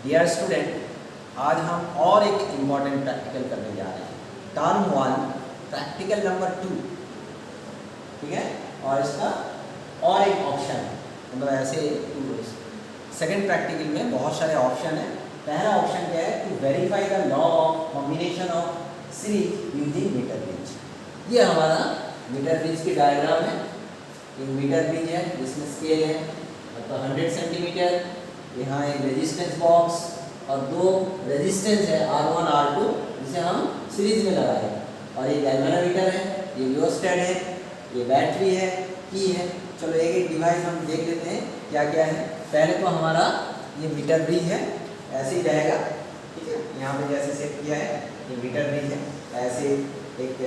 Dear student, आज हम और एक इम्पॉर्टेंट प्रैक्टिकल करने जा रहे हैं। टर्म 1 प्रैक्टिकल नंबर 2, ठीक है। और इसका और एक ऑप्शन है, मतलब ऐसे सेकेंड प्रैक्टिकल में बहुत सारे ऑप्शन है। पहला ऑप्शन क्या है, to verify the law of combination of series using metre bridge. ये हमारा मीटर ब्रिज की डायग्राम है। एक मीटर ब्रिज है जिसमें स्केल है मतलब 100 सेंटीमीटर। यहाँ एक रेजिस्टेंस बॉक्स और दो रेजिस्टेंस है R1 R2 जिसे हम सीरीज में लगाए, और ये गैल्वेनोमीटर है, ये रियोस्टेट है, ये बैटरी है, की है। चलो एक एक डिवाइस हम देख लेते हैं क्या क्या है। पहले तो हमारा ये मीटर ब्रिज है, ऐसे ही रहेगा, ठीक है। यहाँ पे जैसे सेट किया है ये मीटर ब्रिज है, ऐसे एक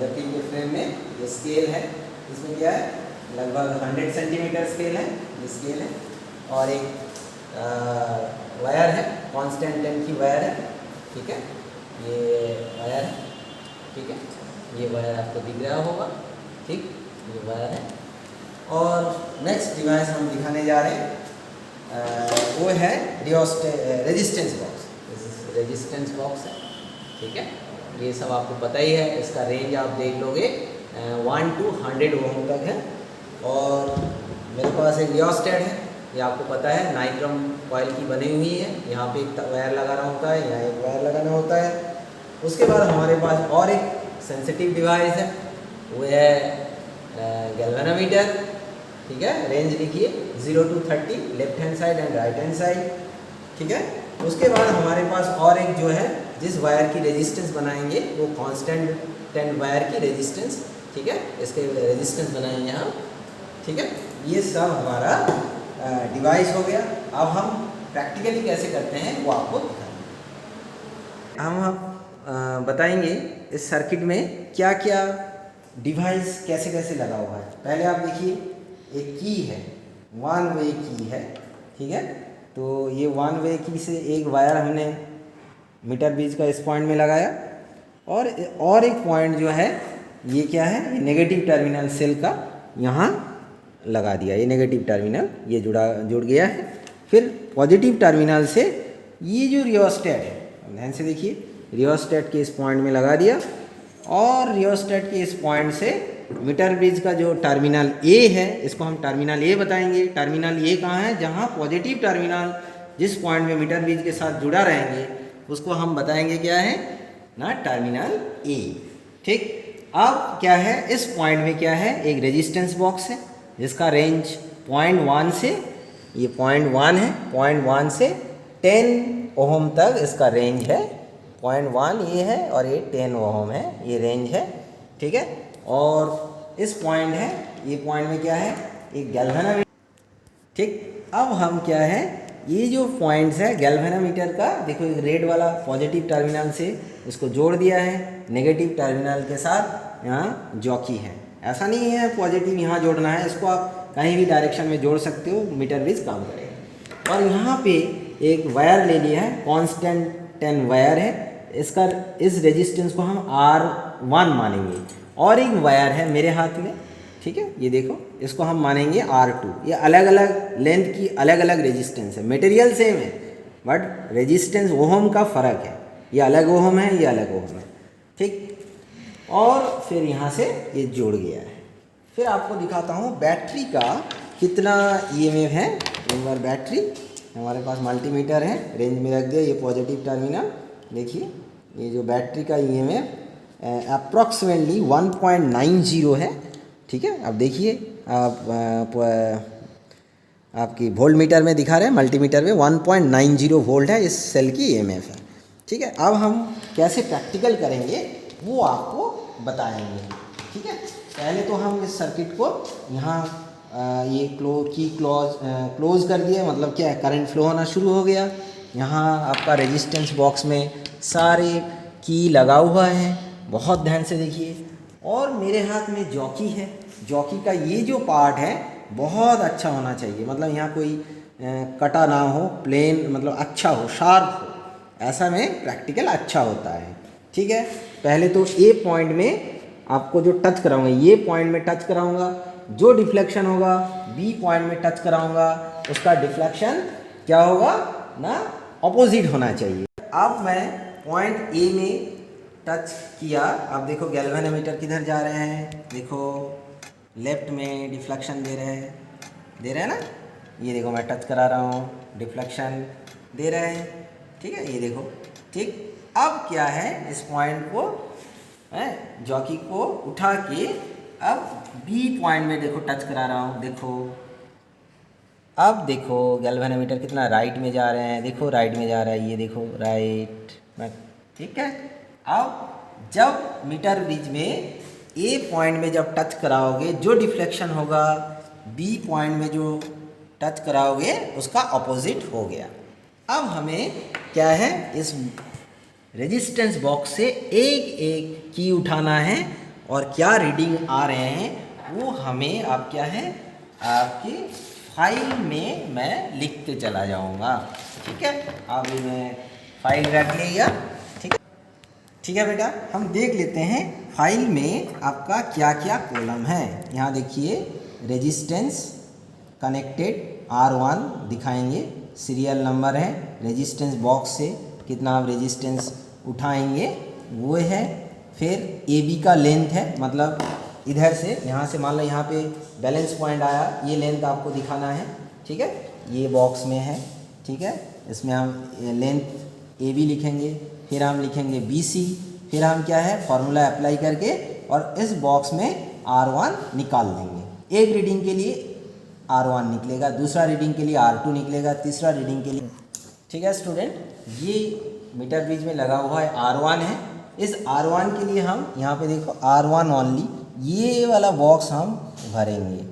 लकड़ी के फ्रेम में ये स्केल है। इसमें क्या है, लगभग 100 सेंटीमीटर स्केल है, ये स्केल है। और एक वायर है, कांस्टेंट लेंथ की वायर है, ठीक है। ये वायर है, ठीक है। ये वायर आपको दिख रहा होगा, ठीक, ये वायर है। और नेक्स्ट डिवाइस हम दिखाने जा रहे हैं वो है रेजिस्टेंस बॉक्स। रेजिस्टेंस बॉक्स है, ठीक है। ये सब आपको पता ही है। इसका रेंज आप देख लोगे 1 to 100 ओम तक है। और मेरे पास एक रियोस्टेट है, ये आपको पता है नाइट्रम कॉइल की बनी हुई है। यहाँ पे एक वायर लगाना होता है, यहाँ एक वायर लगाना होता है। उसके बाद हमारे पास और एक सेंसिटिव डिवाइस है, वो है गैल्वेनोमीटर, ठीक है। रेंज लिखिए 0 to 30, left hand side and right hand side, ठीक है। उसके बाद हमारे पास और एक जो है, जिस वायर की रेजिस्टेंस बनाएंगे वो कांस्टेंट 10 वायर की रेजिस्टेंस, ठीक है। इसके रेजिस्टेंस बनाएंगे हम, ठीक है। ये सब हमारा डिवाइस हो गया। अब हम प्रैक्टिकली कैसे करते हैं वो आपको दिखाएंगे। हम बताएंगे इस सर्किट में क्या क्या डिवाइस कैसे कैसे लगा हुआ है। पहले आप देखिए, एक की है, वन वे की है, ठीक है। तो ये वन वे की से एक वायर हमने मीटर ब्रिज का इस पॉइंट में लगाया, और एक पॉइंट जो है ये क्या है, ये नेगेटिव टर्मिनल सेल का यहाँ लगा दिया। ये नेगेटिव टर्मिनल ये जुड़ गया है। फिर पॉजिटिव टर्मिनल से ये जो रियोस्टेट है, ध्यान से देखिए, रियोस्टेट के इस पॉइंट में लगा दिया। और रियोस्टेट के इस पॉइंट से मीटर ब्रिज का जो टर्मिनल ए है, इसको हम टर्मिनल ए बताएंगे। टर्मिनल ए कहाँ है, जहाँ पॉजिटिव टर्मिनल जिस पॉइंट में मीटर ब्रिज के साथ जुड़ा रहेंगे उसको हम बताएंगे क्या है ना, टर्मिनल ए, ठीक। अब क्या है, इस पॉइंट में क्या है, एक रेजिस्टेंस बॉक्स है जिसका रेंज 0.1 से, ये 0.1 है, 0.1 से 10 ओम तक इसका रेंज है। 0.1 ये है और ये 10 ओम है, ये रेंज है, ठीक है। और इस पॉइंट है, ये पॉइंट में क्या है, एक गैल्वेनोमीटर, ठीक। अब हम क्या है, ये जो पॉइंट्स है गैल्वेनोमीटर का, देखो एक रेड वाला पॉजिटिव टर्मिनल से इसको जोड़ दिया है, नेगेटिव टर्मिनल के साथ यहाँ जॉकी है। ऐसा नहीं है पॉजिटिव यहाँ जोड़ना है, इसको आप कहीं भी डायरेक्शन में जोड़ सकते हो, मीटर ब्रिज काम करेगा। और यहाँ पे एक वायर ले लिया है, कांस्टेंट 10 वायर है, इसका इस रेजिस्टेंस को हम R1 मानेंगे। और एक वायर है मेरे हाथ में, ठीक है, ये देखो, इसको हम मानेंगे R2। ये अलग अलग लेंथ की अलग अलग रेजिस्टेंस है, मटेरियल सेम है बट रेजिस्टेंस ओहम का फ़र्क है, ये अलग ओहम है, ये अलग ओहम है, ठीक। और फिर यहाँ से ये जुड़ गया है। फिर आपको दिखाता हूँ बैटरी का कितना EMF है। एक बार बैटरी, हमारे पास मल्टीमीटर है, रेंज में रख दिया, ये पॉजिटिव टर्मिनल, देखिए ये जो बैटरी का EMF अप्रॉक्सीमेटली 1.90 है, ठीक है। अब देखिए आपकी वोल्ट मीटर में दिखा रहे हैं, मल्टीमीटर में 1.90 वोल्ट है, इस सेल की EMF है, ठीक है। अब हम कैसे प्रैक्टिकल करेंगे वो आपको बताएंगे, ठीक है। पहले तो हम इस सर्किट को यहाँ ये क्लोज कर दिया, मतलब क्या है, करंट फ्लो होना शुरू हो गया। यहाँ आपका रेजिस्टेंस बॉक्स में सारे की लगा हुआ है, बहुत ध्यान से देखिए। और मेरे हाथ में जॉकी है, जॉकी का ये जो पार्ट है बहुत अच्छा होना चाहिए, मतलब यहाँ कोई कटा ना हो, प्लेन, मतलब अच्छा हो, शार्प हो, ऐसा में प्रैक्टिकल अच्छा होता है, ठीक है। पहले तो ए पॉइंट में आपको जो टच कराऊंगा, ये पॉइंट में टच कराऊंगा, जो डिफ्लेक्शन होगा बी पॉइंट में टच कराऊंगा, उसका डिफ्लेक्शन क्या होगा ना, ऑपोजिट होना चाहिए। अब मैं पॉइंट ए में टच किया, अब देखो गैल्वेनोमीटर किधर जा रहे हैं, देखो लेफ्ट में डिफ्लेक्शन दे रहे हैं ना, ये देखो मैं टच करा रहा हूँ, डिफ्लेक्शन दे रहे हैं, ठीक है, ये देखो, ठीक। अब क्या है, इस पॉइंट को जॉकी को उठा के अब बी पॉइंट में देखो टच करा रहा हूँ, देखो अब देखो गैल्वेनोमीटर कितना राइट में जा रहे हैं, देखो राइट में जा रहा है, ये देखो राइट में, ठीक है। अब जब मीटर ब्रिज में ए पॉइंट में जब टच कराओगे, जो डिफ्लेक्शन होगा बी पॉइंट में जो टच कराओगे उसका ऑपोजिट हो गया। अब हमें क्या है, इस रेजिस्टेंस बॉक्स से एक एक की उठाना है और क्या रीडिंग आ रहे हैं वो हमें अब क्या है, आपकी फाइल में मैं लिखते चला जाऊंगा, ठीक है। अभी मैं फाइल रख लिया, ठीक है बेटा। हम देख लेते हैं फाइल में आपका क्या क्या कॉलम है। यहाँ देखिए रेजिस्टेंस कनेक्टेड R1 दिखाएंगे, सीरियल नंबर है, रेजिस्टेंस बॉक्स से कितना आप रेजिस्टेंस उठाएंगे वो है, फिर AB का लेंथ है, मतलब इधर से यहाँ से मान लो यहाँ पे बैलेंस पॉइंट आया, ये लेंथ आपको दिखाना है, ठीक है, ये बॉक्स में है, ठीक है। इसमें हम लेंथ AB लिखेंगे, फिर हम लिखेंगे BC, फिर हम क्या है फॉर्मूला अप्लाई करके और इस बॉक्स में R1 निकाल देंगे। एक रीडिंग के लिए R1 निकलेगा, दूसरा रीडिंग के लिए R2 निकलेगा, तीसरा रीडिंग के लिए, ठीक है स्टूडेंट। ये मीटर ब्रिज में लगा हुआ है R1 है, इस R1 के लिए हम यहाँ पे देखो R1 ओनली, ये वाला बॉक्स हम भरेंगे,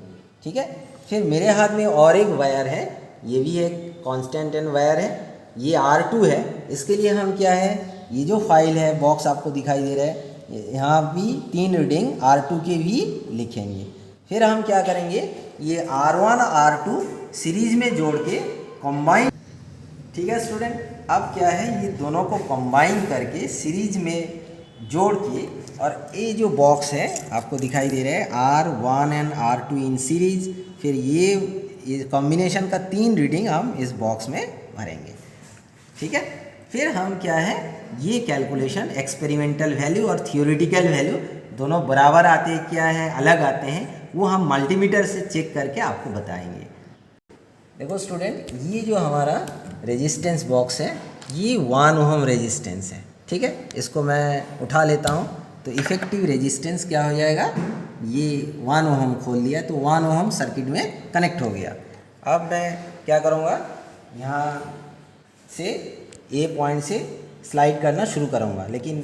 ठीक है। फिर मेरे हाथ में और एक वायर है, ये भी एक कांस्टेंट एंड वायर है, ये R2 है, इसके लिए हम क्या है, ये जो फाइल है बॉक्स आपको दिखाई दे रहा है, यहाँ भी 3 रीडिंग R2 के भी लिखेंगे। फिर हम क्या करेंगे, ये R1 R2 सीरीज में जोड़ के कंबाइन, ठीक है स्टूडेंट। अब क्या है, ये दोनों को कंबाइन करके सीरीज में जोड़ के, और ये जो बॉक्स है आपको दिखाई दे रहा है R1 and R2 in series, फिर ये कॉम्बिनेशन का 3 रीडिंग हम इस बॉक्स में भरेंगे, ठीक है। फिर हम क्या है, ये कैलकुलेशन एक्सपेरिमेंटल वैल्यू और थियोरेटिकल वैल्यू दोनों बराबर आते हैं, क्या है अलग आते हैं, वो हम मल्टीमीटर से चेक करके आपको बताएंगे। देखो स्टूडेंट, ये जो हमारा रेजिस्टेंस बॉक्स है ये 1 ओम रेजिस्टेंस है, ठीक है। इसको मैं उठा लेता हूँ तो इफ़ेक्टिव रेजिस्टेंस क्या हो जाएगा, ये 1 ओम खोल लिया तो 1 ओम सर्किट में कनेक्ट हो गया। अब मैं क्या करूँगा, यहाँ से ए पॉइंट से स्लाइड करना शुरू करूँगा, लेकिन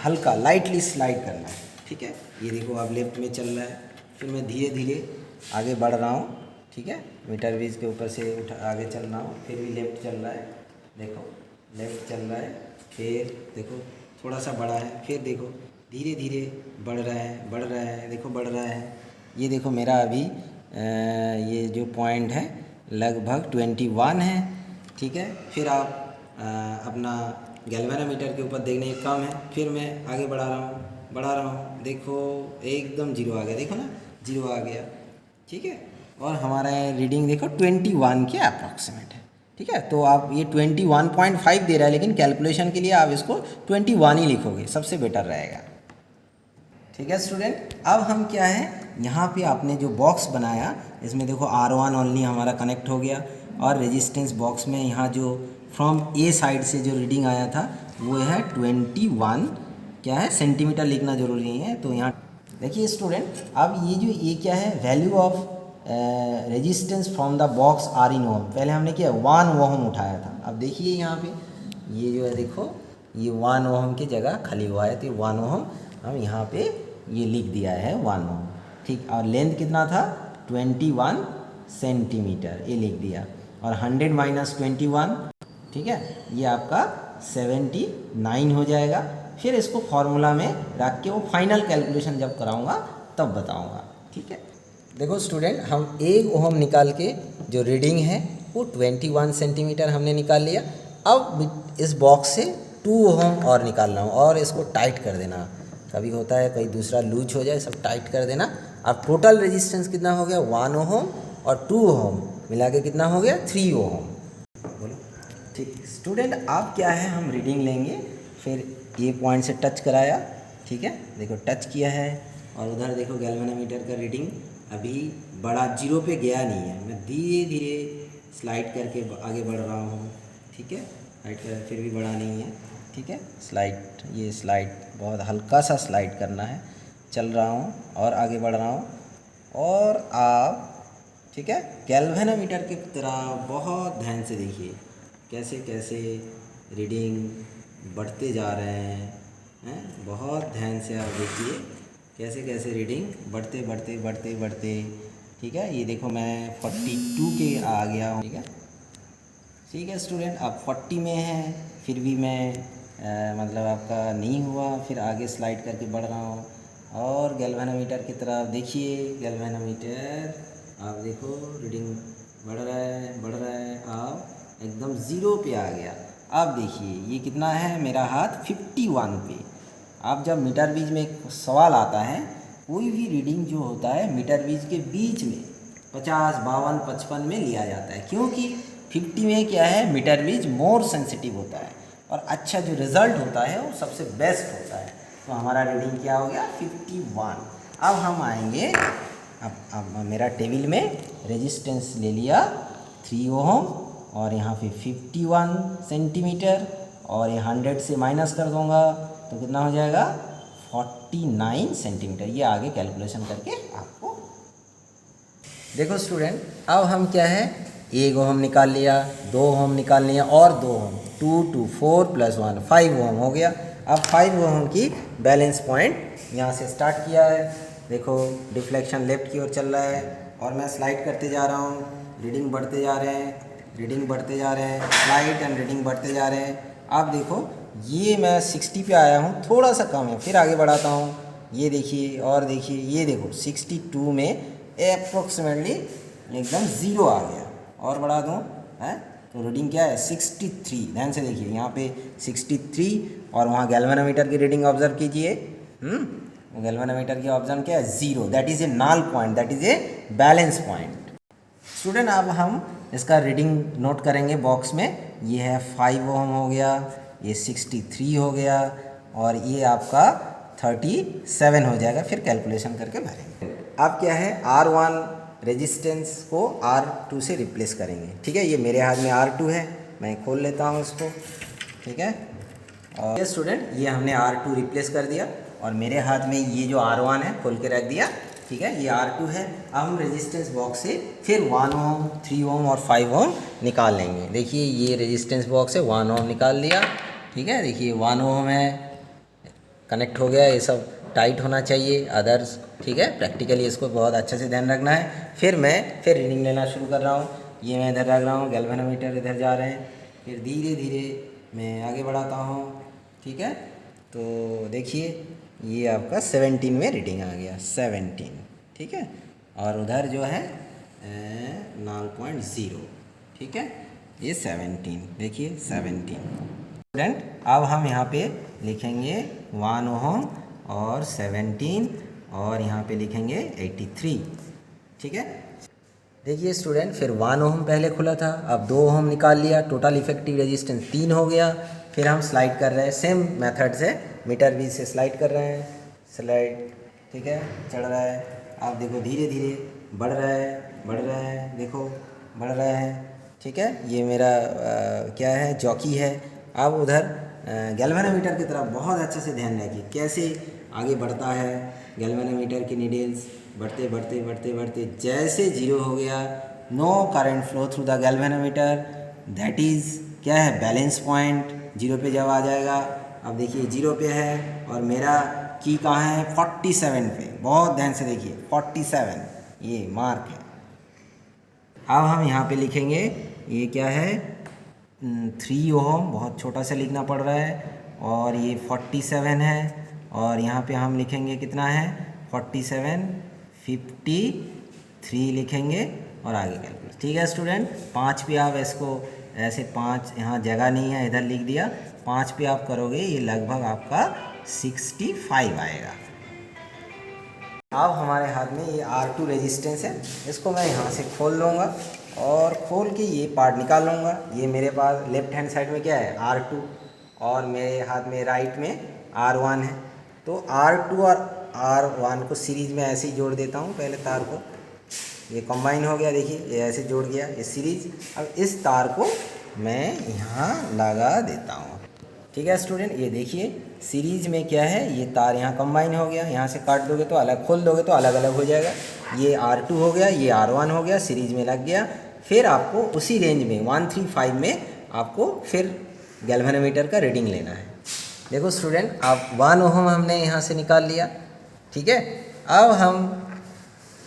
हल्का लाइटली स्लाइड करना है, ठीक है। ये देखो अब लेफ्ट में चल रहा है, फिर मैं धीरे धीरे आगे बढ़ रहा हूँ, ठीक है। मीटर ब्रिज के ऊपर से आगे चल रहा हूँ, फिर भी लेफ्ट चल रहा है, देखो लेफ्ट चल रहा है, फिर देखो थोड़ा सा बढ़ा है, फिर देखो धीरे धीरे बढ़ रहा है, देखो बढ़ रहा है। ये देखो मेरा अभी ये जो पॉइंट है लगभग 21 है, ठीक है। फिर आप अपना गैल्वेनोमीटर के ऊपर देखने कम है, फिर मैं आगे बढ़ा रहा हूँ, देखो एकदम 0 आ गया, देखो ना 0 आ गया, ठीक है। और हमारा रीडिंग देखो 21 के अप्रॉक्सीमेट है, ठीक है। तो आप ये 21.5 दे रहा है, लेकिन कैलकुलेशन के लिए आप इसको 21 ही लिखोगे, सबसे बेटर रहेगा, ठीक है स्टूडेंट। अब हम क्या है, यहाँ पे आपने जो बॉक्स बनाया इसमें देखो R1 ओनली हमारा कनेक्ट हो गया, और रेजिस्टेंस बॉक्स में यहाँ जो फ्रॉम ए साइड से जो रीडिंग आया था वो है 21 क्या है सेंटीमीटर लिखना जरूरी नहीं है। तो यहाँ देखिए स्टूडेंट, अब ये जो ये क्या है, value of resistance from the box are in ohm, पहले हमने क्या 1 ओम उठाया था। अब देखिए यहाँ पे ये जो है देखो ये 1 ओम की जगह खाली हुआ है, तो 1 ओम हम यहाँ पे ये लिख दिया है 1 ओम, ठीक। और लेंथ कितना था 21 सेंटीमीटर, ये लिख दिया, और 100 माइनस 21, ठीक है, ये आपका 79 हो जाएगा। फिर इसको फॉर्मूला में रख के वो फाइनल कैलकुलेशन जब कराऊंगा तब बताऊंगा, ठीक है। देखो स्टूडेंट, हम 1 ओम निकाल के जो रीडिंग है वो 21 सेंटीमीटर हमने निकाल लिया। अब इस बॉक्स से 2 ओम और निकालना हो, और इसको टाइट कर देना, कभी होता है कहीं दूसरा लूज हो जाए, सब टाइट कर देना। अब टोटल रेजिस्टेंस कितना हो गया 1 ओम और 2 ओम मिला के कितना हो गया 3 ओम, बोलो ठीक स्टूडेंट, अब क्या है हम रीडिंग लेंगे, फिर ये पॉइंट से टच कराया, ठीक है, देखो टच किया है, और उधर देखो गैल्वेनोमीटर का रीडिंग अभी बड़ा जीरो पे गया नहीं है, मैं धीरे धीरे स्लाइड करके आगे बढ़ रहा हूँ, ठीक है, स्लाइड कर फिर भी बड़ा नहीं है, ठीक है, स्लाइड, ये स्लाइड बहुत हल्का सा स्लाइड करना है, चल रहा हूँ और आगे बढ़ रहा हूँ, और आप ठीक है गैल्वेनोमीटर की तरह बहुत ध्यान से देखिए कैसे कैसे रीडिंग बढ़ते जा रहे हैं, बहुत ध्यान से आप देखिए कैसे कैसे रीडिंग बढ़ते बढ़ते बढ़ते बढ़ते, ठीक है, ये देखो मैं 42 के आ गया हूँ, ठीक है स्टूडेंट, अब 40 में है, फिर भी मैं मतलब आपका नहीं हुआ, फिर आगे स्लाइड करके बढ़ रहा हूँ, और गैल्वेनोमीटर की तरफ देखिए, गैल्वेनोमीटर आप देखो रीडिंग बढ़ रहा है, आप एकदम ज़ीरो पे आ गया। अब देखिए ये कितना है, मेरा हाथ 51 पे। अब जब मीटर बीज में एक सवाल आता है, कोई भी रीडिंग जो होता है मीटर बीज के बीच में 50, 52, 55 में लिया जाता है, क्योंकि 50 में क्या है, मीटर बीज मोर सेंसिटिव होता है और अच्छा जो रिज़ल्ट होता है वो सबसे बेस्ट होता है। तो हमारा रीडिंग क्या हो गया, 51। अब हम आएंगे, अब मेरा टेबल में रेजिस्टेंस ले लिया 3 ओम, और यहाँ पे 51 सेंटीमीटर, और ये 100 से माइनस कर दूँगा तो कितना हो जाएगा, 49 सेंटीमीटर। ये आगे कैलकुलेशन करके आपको देखो स्टूडेंट, अब हम क्या है, 1 ओम निकाल लिया, 2 ओम निकाल लिया, और 2 ओम, 2 2 4 + 1 5 ओम हो गया। अब 5 ओम की बैलेंस पॉइंट यहाँ से स्टार्ट किया है, देखो डिफ्लेक्शन लेफ्ट की ओर चल रहा है, और मैं स्लाइड करते जा रहा हूँ, रीडिंग बढ़ते जा रहे हैं, रीडिंग बढ़ते जा रहे हैं, स्लाइड एंड रीडिंग बढ़ते जा रहे हैं। अब देखो ये मैं 60 पे आया हूँ, थोड़ा सा कम है, फिर आगे बढ़ाता हूँ, ये देखिए और देखिए, ये देखो 62 में अप्रोक्सीमेटली एकदम ज़ीरो आ गया, और बढ़ा दूँ है तो रीडिंग क्या है, 63। ध्यान से देखिए यहाँ पे 63, और वहाँ गैल्वेनोमीटर की रीडिंग ऑब्जर्व कीजिए, गैल्वेनोमीटर की ऑप्शन क्या है, 0, that is a null point, that is a balance point. Student अब हम इसका रीडिंग नोट करेंगे बॉक्स में, ये है 5 ओम हो गया, ये 63 हो गया, और ये आपका 37 हो जाएगा, फिर कैलकुलेशन करके भरेंगे। अब क्या है, R1 रेजिस्टेंस को R2 से रिप्लेस करेंगे, ठीक है, ये मेरे हाथ में R2 है, मैं खोल लेता हूँ इसको, ठीक है, और ये स्टूडेंट ये हमने R2 रिप्लेस कर दिया, और मेरे हाथ में ये जो R1 है खोल के रख दिया, ठीक है, ये R2 है। अब हम रेजिस्टेंस बॉक्स से फिर 1 ओम, 3 ओम और 5 ओम निकाल लेंगे। देखिए ये रेजिस्टेंस बॉक्स से 1 ओम निकाल लिया, ठीक है, देखिए 1 ओम है, कनेक्ट हो गया, ये सब टाइट होना चाहिए, अदर्स, ठीक है, प्रैक्टिकली इसको बहुत अच्छे से ध्यान रखना है। फिर रीडिंग लेना शुरू कर रहा हूँ, ये मैं इधर रख रहा हूँ, गैल्वेनोमीटर इधर जा रहे हैं, फिर धीरे धीरे मैं आगे बढ़ाता हूँ, ठीक है, तो देखिए ये आपका 17 में रीडिंग आ गया, 17, ठीक है, और उधर जो है 9.0, ठीक है, ये 17, देखिए 17। स्टूडेंट अब हम यहाँ पे लिखेंगे 1 ओम और 17, और यहाँ पे लिखेंगे 83, ठीक है। देखिए स्टूडेंट फिर 1 ओम पहले खुला था, अब 2 ओम निकाल लिया, टोटल इफेक्टिव रेजिस्टेंस 3 हो गया। फिर हम स्लाइड कर रहे हैं सेम मेथड से, मीटर बीज से स्लाइड कर रहे हैं, स्लाइड, ठीक है, चढ़ रहा है, आप देखो धीरे धीरे बढ़ रहा है, देखो बढ़ रहा है, ठीक है, ये मेरा क्या है, जॉकी है। अब उधर गैल्वेनोमीटर की तरफ बहुत अच्छे से ध्यान रखिए कैसे आगे बढ़ता है गैल्वेनोमीटर की नीडल्स, बढ़ते बढ़ते बढ़ते बढ़ते जैसे 0 हो गया, no current flow through the galvanometer, that is क्या है, बैलेंस पॉइंट। 0 पे जब आ जाएगा, अब देखिए 0 पे है, और मेरा की कहाँ है, 47 पे, बहुत ध्यान से देखिए 47 ये मार्क है। अब हम यहाँ पे लिखेंगे, ये क्या है, 3 ओम, बहुत छोटा सा लिखना पड़ रहा है, और ये 47 है, और यहाँ पे हम लिखेंगे कितना है, 47, 53 लिखेंगे, और आगे कैलकुलेट, ठीक है स्टूडेंट। 5 पे आप इसको ऐसे 5, यहाँ जगह नहीं है, इधर लिख दिया, 5 पे आप करोगे, ये लगभग आपका 65 आएगा। अब हमारे हाथ में ये R2 रेजिस्टेंस है, इसको मैं यहाँ से खोल लूँगा, और खोल के ये पार्ट निकाल लूँगा। ये मेरे पास लेफ्ट हैंड साइड में क्या है R2 और मेरे हाथ में राइट में R1 है। तो R2 और R1 को सीरीज में ऐसे ही जोड़ देता हूँ पहले तार को। ये कंबाइन हो गया, देखिए ये ऐसे जोड़ गया ये सीरीज। अब इस तार को मैं यहाँ लगा देता हूँ। ठीक है स्टूडेंट, ये देखिए सीरीज में क्या है, ये तार यहाँ कंबाइन हो गया। यहाँ से काट दोगे तो अलग, खोल दोगे तो अलग अलग हो जाएगा। ये R2 हो गया, ये R1 हो गया, सीरीज में लग गया। फिर आपको उसी रेंज में 135 में आपको फिर गैल्वेनोमीटर का रीडिंग लेना है। देखो स्टूडेंट, आप 1 ओम हमने यहाँ से निकाल लिया। ठीक है, अब हम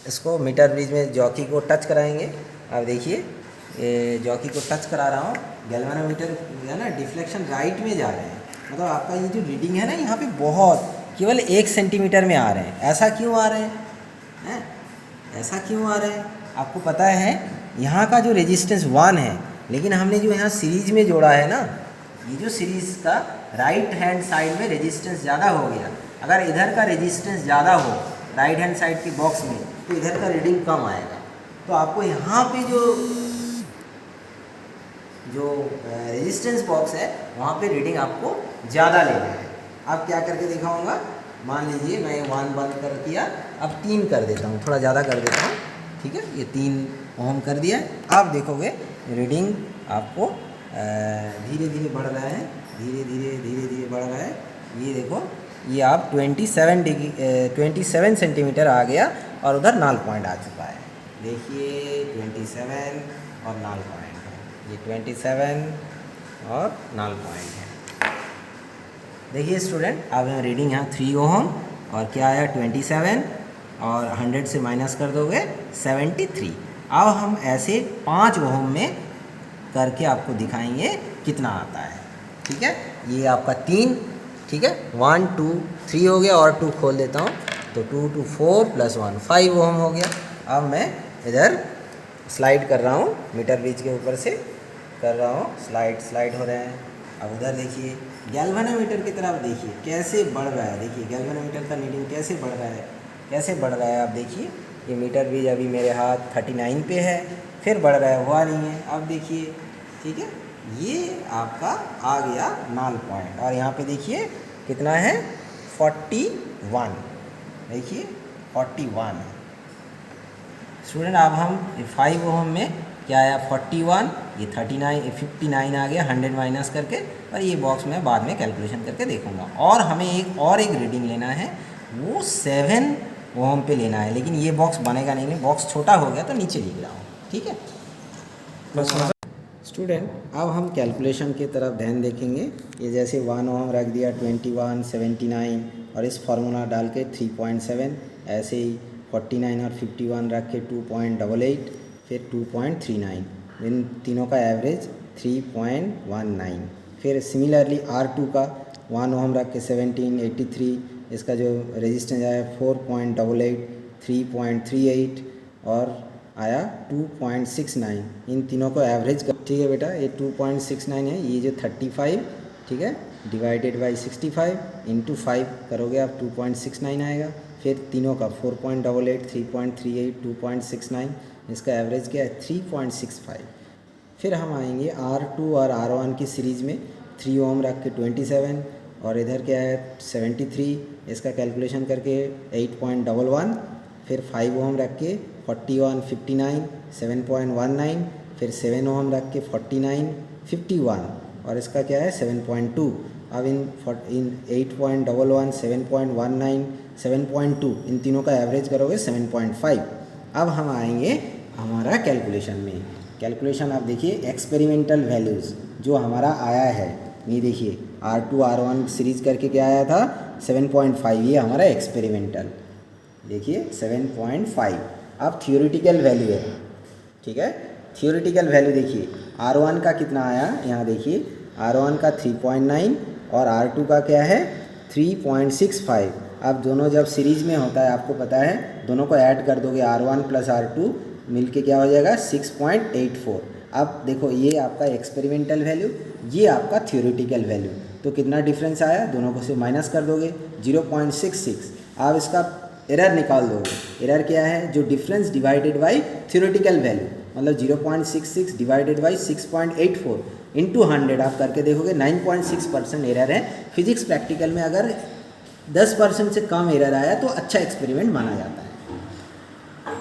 इसको मीटर ब्रिज में जॉकी को टच कराएंगे। अब देखिए ये जॉकी को टच करा रहा हूँ, गैल्वेनोमीटर है ना डिफ्लेक्शन राइट में जा रहे हैं। मतलब आपका ये जो रीडिंग है ना यहाँ पे बहुत केवल 1 सेंटीमीटर में आ रहे हैं। ऐसा क्यों आ रहे हैं? ऐसा क्यों आ रहे हैं? आपको पता है यहाँ का जो रेजिस्टेंस 1 है, लेकिन हमने जो यहाँ सीरीज में जोड़ा है ना, ये जो सीरीज का राइट हैंड साइड में रेजिस्टेंस ज़्यादा हो गया। अगर इधर का रेजिस्टेंस ज़्यादा हो राइट हैंड साइड के बॉक्स में, तो इधर का रीडिंग कम आएगा। तो आपको यहाँ पे जो रेजिस्टेंस बॉक्स है वहाँ पे रीडिंग आपको ज़्यादा लेना है। अब क्या करके दिखाऊंगा, मान लीजिए मैं 1 बंद कर दिया, अब 3 कर देता हूँ, थोड़ा ज़्यादा कर देता हूँ। ठीक है, ये 3 ओम कर दिया। अब देखोगे रीडिंग आपको धीरे धीरे बढ़ रहा है, धीरे धीरे बढ़ रहा है। ये देखो, ये आप 27 सेंटीमीटर आ गया और उधर नल पॉइंट आ चुका है। देखिए 27 और नल पॉइंट है, ये 27 और नल पॉइंट है। देखिए स्टूडेंट, अब रीडिंग यहाँ 3 ओम और क्या आया 27 और 100 से माइनस कर दोगे 73। अब हम ऐसे 5 ओम में करके आपको दिखाएंगे कितना आता है। ठीक है, ये आपका 3, ठीक है 1 2 3 हो गया और 2 खोल देता हूँ, तो 2 2 4 + 1 5 ओम हो गया। अब मैं इधर स्लाइड कर रहा हूँ, मीटर ब्रिज के ऊपर से कर रहा हूँ, स्लाइड हो रहे हैं। अब उधर देखिए गैल्वेनोमीटर की तरफ देखिए कैसे बढ़ रहा है। देखिए गैल्वेनोमीटर का रीडिंग कैसे बढ़ रहा है, कैसे बढ़ रहा है। आप देखिए ये मीटर ब्रिज अभी मेरे हाथ 39 पे है, फिर बढ़ रहा है, हुआ नहीं है। अब देखिए, ठीक है, ये आपका आ गया नल पॉइंट और यहाँ पे देखिए कितना है 41। देखिए 41 है स्टूडेंट। अब हम 5 ओम में क्या आया 41, ये 59 आ गया 100 माइनस करके, और ये बॉक्स में बाद में कैलकुलेशन करके देखूंगा। और हमें एक रीडिंग लेना है, वो 7 ओम पे लेना है। लेकिन ये बॉक्स बनेगा नहीं, बॉक्स छोटा हो गया तो नीचे लिख रहा हूँ। ठीक है स्टूडेंट, अब हम कैलकुलेशन की तरफ ध्यान देखेंगे। ये जैसे 1 ओम रख दिया 21 79 और इस फार्मूला डाल के 3.7, ऐसे ही 49 और 51 रख के 2.88, फिर 2.39, इन तीनों का एवरेज 3.19। फिर सिमिलरली R2 का 1 ओम रख के 1783, इसका जो रेजिस्टेंस आया 4.88, 3.38 और आया 2.69। इन तीनों को एवरेज कर, ठीक है बेटा, ये 2.69 है, ये जो 35, ठीक है, डिवाइडेड बाई 65 इंटू 5 करोगे आप 2.69 आएगा। फिर तीनों का 4.88, 3.38, 2.69, इसका एवरेज क्या है 3.65। फिर हम आएंगे R2 और R1 की सीरीज़ में 3 ओम रख के 27 और इधर क्या है 73, इसका कैलकुलेशन करके 8.11। फिर 5 ओम रख के 41 59 7.19, फिर 7 ओम रख के 49 51 और इसका क्या है 7.2। अब इन 8.11 7.19 7.2 इन तीनों का एवरेज करोगे 7.5। अब हम आएंगे हमारा कैलकुलेशन में। कैलकुलेशन आप देखिए एक्सपेरिमेंटल वैल्यूज़ जो हमारा आया है, ये देखिए R2 R1 सीरीज़ करके क्या आया था 7.5, ये हमारा एक्सपेरिमेंटल, देखिए 7.5। अब थियोरेटिकल वैल्यू है, ठीक है, थियोरेटिकल वैल्यू देखिए R1 का कितना आया, यहाँ देखिए R1 का 3.9 और R2 का क्या है 3.65। अब दोनों जब सीरीज़ में होता है आपको पता है, दोनों को ऐड कर दोगे R1 + R2 मिलके क्या हो जाएगा 6.84। अब देखो ये आपका एक्सपेरिमेंटल वैल्यू, ये आपका थियोरेटिकल वैल्यू, तो कितना डिफरेंस आया, दोनों को से माइनस कर दोगे 0.66। आप इसका एरर निकाल दोगे। एरर क्या है, जो difference divided by theoretical value, मतलब 0.66 डिवाइडेड बाई 6.84 इंटू 100 आप करके देखोगे 9.6% एरर है। फिजिक्स प्रैक्टिकल में अगर 10% से कम एरर आया तो अच्छा एक्सपेरिमेंट माना जाता है।